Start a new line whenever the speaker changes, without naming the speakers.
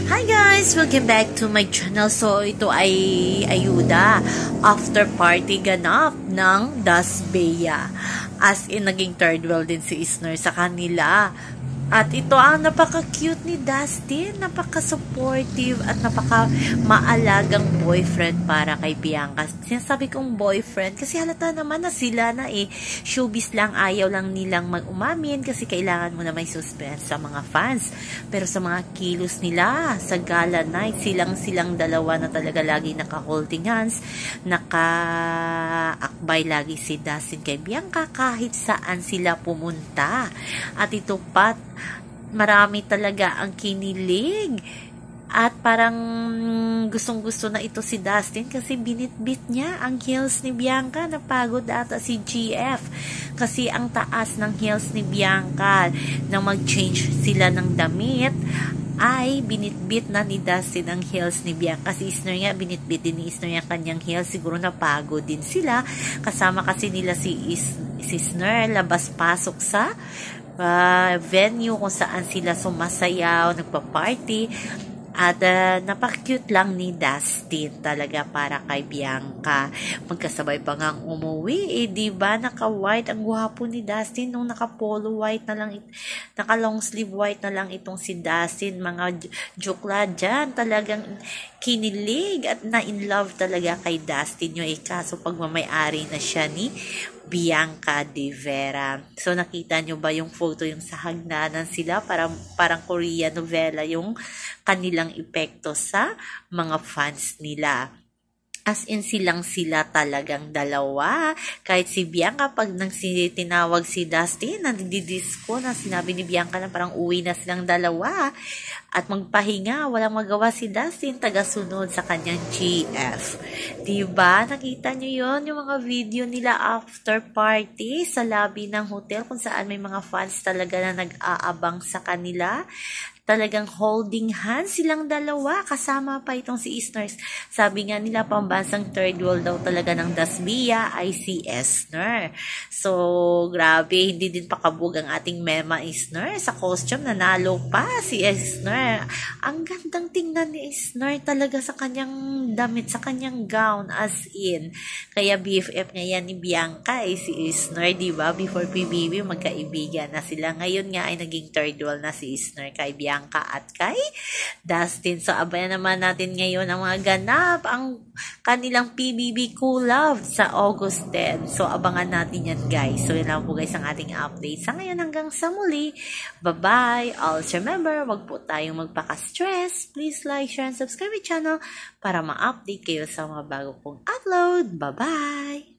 Hi guys! Welcome back to my channel. So, ito ay ayuda after party ganap ng Dasbeya. As in, naging third wheel din si Isner sa kanila. At ito ang napaka-cute ni Dustin, napaka-supportive at napaka-maalagang boyfriend para kay Bianca. Sinasabi kong boyfriend kasi halata naman na sila na showbiz lang, ayaw lang nilang mag-umamin kasi kailangan mo na may suspense sa mga fans. Pero sa mga kilos nila, sa gala night, silang dalawa na talaga lagi naka-holding hands, naka-akbay lagi si Dustin kay Bianca kahit saan sila pumunta. At ito marami talaga ang kinilig at parang gustong-gusto na ito si Dustin kasi binitbit niya ang heels ni Bianca. Napagod ata si GF kasi ang taas ng heels ni Bianca. Nang mag-change sila ng damit ay binitbit na ni Dustin ang heels ni Bianca. Kasi Isner nga, binitbit din ni Isner yung kanyang heels. Siguro napagod din sila. Kasama kasi nila si Isner labas-pasok sa venue kung saan sila sumasayaw, nagpa-party. At napaka-cute lang ni Dustin talaga para kay Bianca. Magkasabay pa nga umuwi, diba? Naka-white. Ang gwapo ni Dustin nung naka-polo white na lang, naka-long sleeve white na lang itong si Dustin. Mga jokla dyan, talagang kinilig at na-in love talaga kay Dustin yung kaso pagmamayari na siya ni Bianca de Vera. So, nakita nyo ba yung photo, yung sa hagnanan sila? Parang Korean novela yung kanilang epekto sa mga fans nila. As in, sila talagang dalawa. Kahit si Bianca, pag tinawag si Dustin, nandidisco na sinabi ni Bianca na parang uwi na silang dalawa. At magpahinga, walang magawa si Dustin, tagasunod sa kanyang GF. Diba? Nakita nyo yon yung mga video nila after party sa lobby ng hotel kung saan may mga fans talaga na nag-aabang sa kanila. Talagang holding hands silang dalawa. Kasama pa itong si Isner. Sabi nga nila, pambansang third world daw talaga ng Dasbeya ay si Isner. So, grabe. Hindi din pakabog ang ating Mema Isner. Sa costume, nanalo pa si Isner. Ang gandang tingnan ni Isner talaga sa kanyang damit, sa kanyang gown as in. Kaya BFF nga yan ni Bianca si Isner, diba? Before PBB, magkaibigan na sila. Ngayon nga ay naging third world na si Isner kay Bianca at kay Dustin. So, abayan naman natin ngayon ang mga ganap, ang kanilang PBB Cool Love sa August 10. So, abangan natin yan, guys. So, yun lang po guys ang ating update. Sa ngayon hanggang sa muli. Bye-bye. Also, remember, wag po tayong magpaka-stress. Please like, share, and subscribe my channel para ma-update kayo sa mga bago kong upload. Bye-bye!